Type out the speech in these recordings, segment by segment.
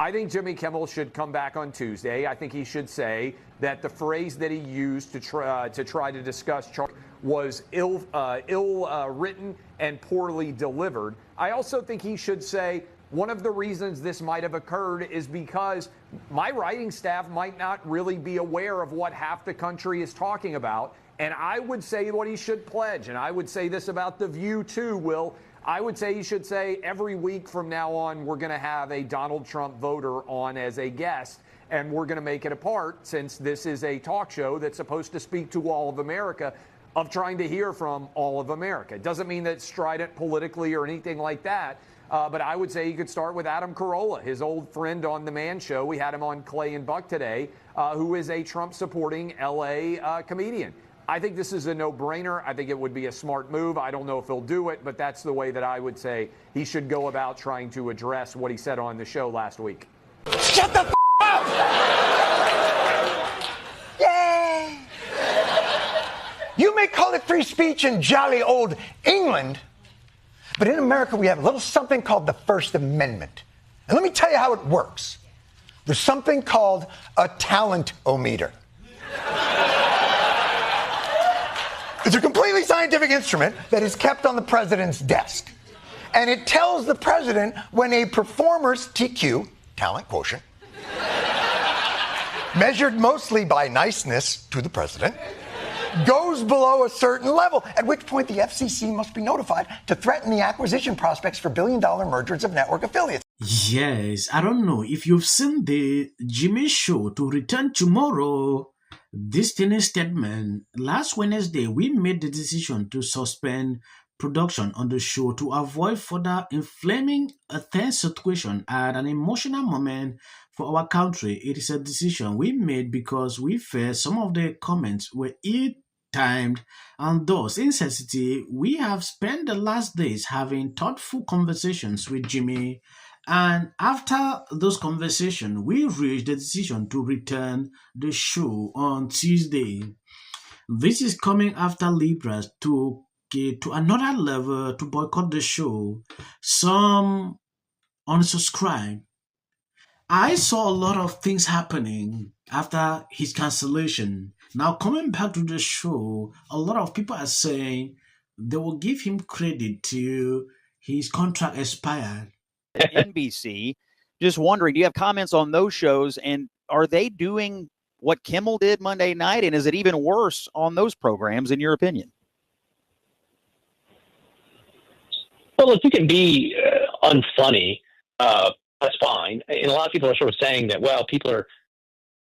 I think Jimmy Kimmel should come back on Tuesday. I think he should say that the phrase that he used to try to discuss Charles was ill written and poorly delivered. I also think he should say one of the reasons this might have occurred is because my writing staff might not really be aware of what half the country is talking about. And I would say what he should pledge, and I would say this about The View too, Will. I would say he should say every week from now on, we're going to have a Donald Trump voter on as a guest, and we're going to make it a part, since this is a talk show that's supposed to speak to all of America, of trying to hear from all of America. It doesn't mean that it's strident politically or anything like that, but I would say he could start with Adam Carolla, his old friend on The Man Show. We had him on Clay and Buck today, who is a Trump-supporting L.A. Comedian. I think this is a no-brainer. I think it would be a smart move. I don't know if he'll do it, but that's the way that I would say he should go about trying to address what he said on the show last week. Shut the up! Yay! You may call it free speech in jolly old England, but in America we have a little something called the First Amendment. And let me tell you how it works. There's something called a talent-o-meter. It's a completely scientific instrument that is kept on the president's desk. And it tells the president when a performer's TQ, talent quotient, measured mostly by niceness to the president, goes below a certain level, at which point the FCC must be notified to threaten the acquisition prospects for billion-dollar mergers of network affiliates. Yes, I don't know if you've seen the Jimmy Show to return tomorrow. This tiny statement. Last Wednesday, we made the decision to suspend production on the show to avoid further inflaming a tense situation at an emotional moment for our country. It is a decision we made because we feared some of the comments were ill-timed and thus insensitive. We have spent the last days having thoughtful conversations with Jimmy, and after those conversations, we reached the decision to return the show on Tuesday. This is coming after Libras took it to another level to boycott the show. Some unsubscribed. I saw a lot of things happening after his cancellation. Now coming back to the show, a lot of people are saying they will give him credit to his contract expired. NBC. Just wondering, do you have comments on those shows, and are they doing what Kimmel did Monday night, and is it even worse on those programs in your opinion? Well, if you can be unfunny, that's fine. And a lot of people are sort of saying that, well, people are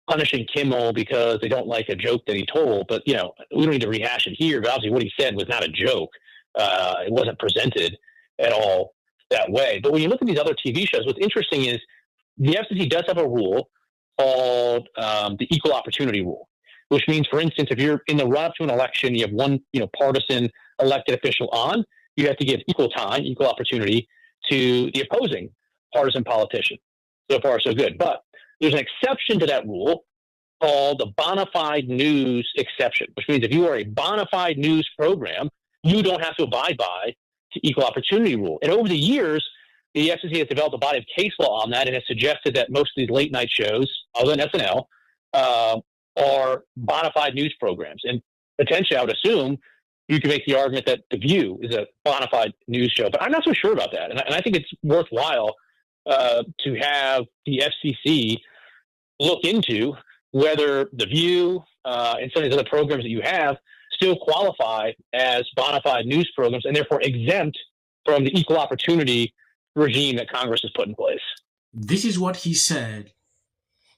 punishing Kimmel because they don't like a joke that he told, but, you know, we don't need to rehash it here, but obviously what he said was not a joke. It wasn't presented at all that way. But when you look at these other TV shows, what's interesting is the FCC does have a rule called the equal opportunity rule, which means, for instance, if you're in the run-up to an election, you have one, partisan elected official on, you have to give equal time, equal opportunity to the opposing partisan politician. So far, so good. But there's an exception to that rule called the bona fide news exception, which means if you are a bona fide news program, you don't have to abide by the equal opportunity rule. And over the years, the FCC has developed a body of case law on that and has suggested that most of these late night shows, other than SNL, are bona fide news programs. And potentially, I would assume you can make the argument that The View is a bona fide news show. But I'm not so sure about that. And I think it's worthwhile to have the FCC look into whether The View and some of these other programs that you have still qualify as bona fide news programs and therefore exempt from the equal opportunity regime that Congress has put in place. This is what he said.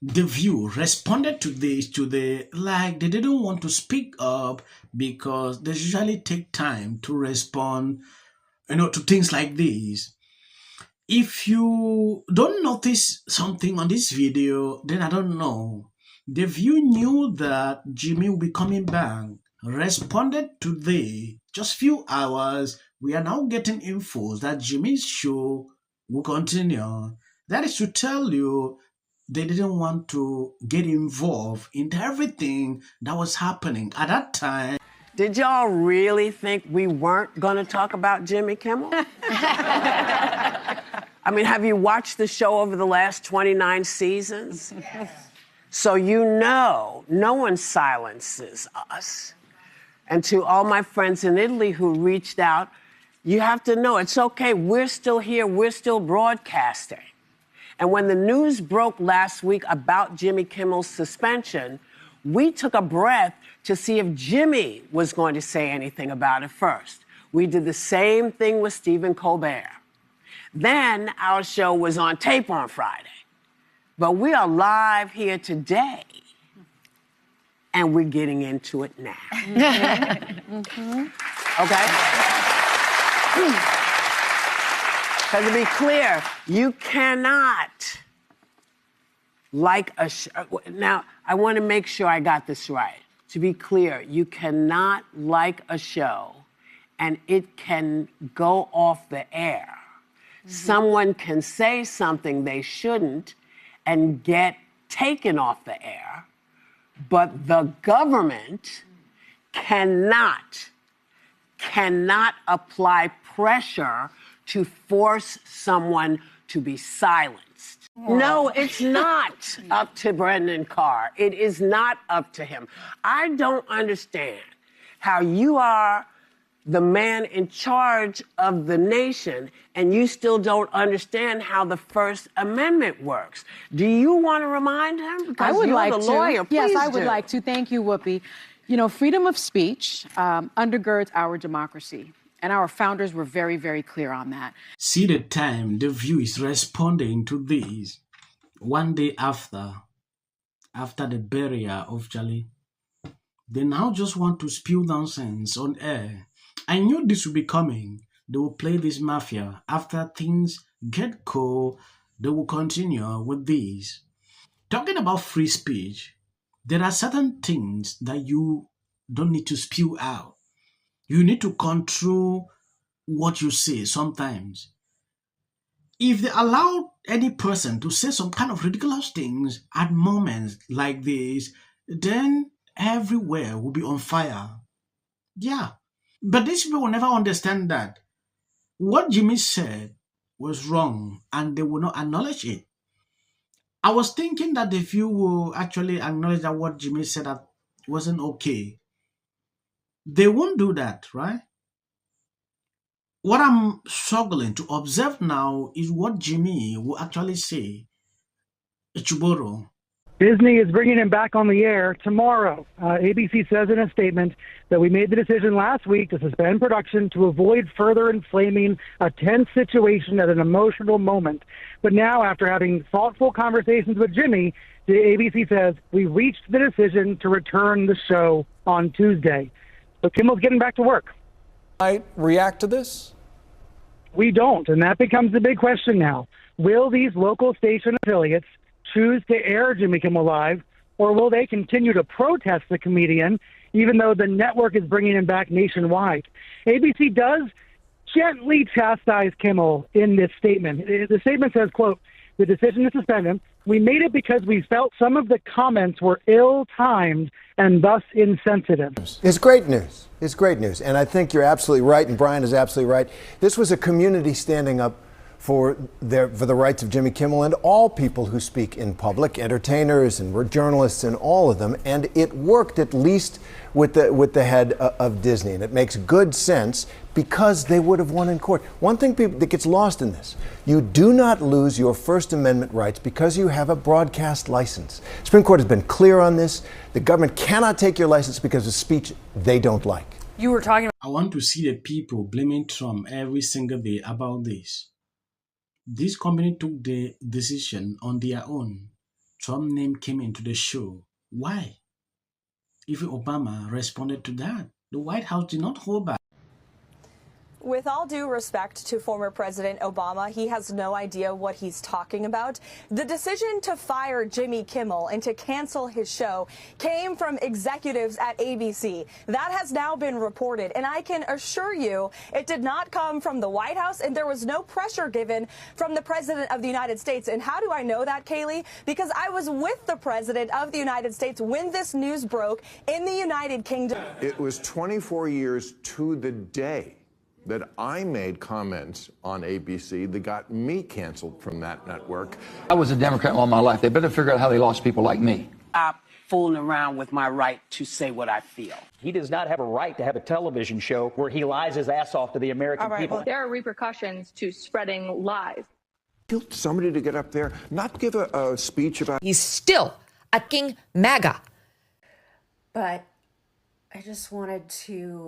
The View responded to this, they didn't want to speak up because they usually take time to respond, to things like this. If you don't notice something on this video, then I don't know. The View knew that Jimmy will be coming back, responded today, just few hours. We are now getting info that Jimmy's show will continue. That is to tell you they didn't want to get involved in everything that was happening at that time. Did y'all really think we weren't going to talk about Jimmy Kimmel? I mean, have you watched the show over the last 29 seasons? Yes. So you know, no one silences us. And to all my friends in Italy who reached out, you have to know it's okay. We're still here. We're still broadcasting. And when the news broke last week about Jimmy Kimmel's suspension, we took a breath to see if Jimmy was going to say anything about it first. We did the same thing with Stephen Colbert. Then our show was on tape on Friday. But we are live here today, and we're getting into it now. Okay? Because to be clear, you cannot like a show. Now, I want to make sure I got this right. To be clear, you cannot like a show and it can go off the air. Someone can say something they shouldn't and get taken off the air, but the government cannot apply pressure to force someone to be silenced. No, it's not up to Brendan Carr. It is not up to him. I don't understand how you are the man in charge of the nation and you still don't understand how the First Amendment works. Do you want to remind him? Because I would you're like the to. lawyer. Yes, Please I would do. like to. Thank you, Whoopi. You know, freedom of speech undergirds our democracy. And our founders were very, very clear on that. See the time the View is responding to this. One day after the burial of Charlie, they now just want to spew nonsense on air. I knew this would be coming. They will play this mafia. After things get cold, they will continue with this. Talking about free speech, there are certain things that you don't need to spew out. You need to control what you say sometimes. If they allow any person to say some kind of ridiculous things at moments like this, then everywhere will be on fire. Yeah. But these people will never understand that what Jimmy said was wrong and they will not acknowledge it. I was thinking that if you will actually acknowledge that what Jimmy said that wasn't okay, they won't do that, right? What I'm struggling to observe now is what Jimmy will actually say tomorrow. Disney is bringing him back on the air tomorrow. ABC says in a statement that we made the decision last week to suspend production to avoid further inflaming a tense situation at an emotional moment. But now, after having thoughtful conversations with Jimmy, the ABC says we reached the decision to return the show on Tuesday. So Kimmel's getting back to work. I react to this? We don't, and that becomes the big question now. Will these local station affiliates choose to air Jimmy Kimmel Live, or will they continue to protest the comedian, even though the network is bringing him back nationwide? ABC does gently chastise Kimmel in this statement. The statement says, quote, the decision to suspend him, we made it because we felt some of the comments were ill-timed and thus insensitive. It's great news. It's great news. And I think you're absolutely right, and Brian is absolutely right. This was a community standing up for the rights of Jimmy Kimmel and all people who speak in public, entertainers and journalists and all of them. And it worked, at least with the head of Disney. And it makes good sense because they would have won in court. One thing that gets lost in this, you do not lose your First Amendment rights because you have a broadcast license. The Supreme Court has been clear on this. The government cannot take your license because of speech they don't like. You were talking I want to see the people blaming Trump every single day about this. This company took the decision on their own. Trump's name came into the show. Why? Even Obama responded to that. The White House did not hold back. With all due respect to former President Obama, he has no idea what he's talking about. The decision to fire Jimmy Kimmel and to cancel his show came from executives at ABC. That has now been reported, and I can assure you it did not come from the White House, and there was no pressure given from the President of the United States. And how do I know that, Kaylee? Because I was with the President of the United States when this news broke in the United Kingdom. It was 24 years to the day that I made comments on ABC that got me canceled from that network. I was a Democrat all my life. They better figure out how they lost people like me. I'm fooling around with my right to say what I feel. He does not have a right to have a television show where he lies his ass off to the American people. Well, there are repercussions to spreading lies. Somebody to get up there, not give a speech about... He's still a King MAGA. But I just wanted to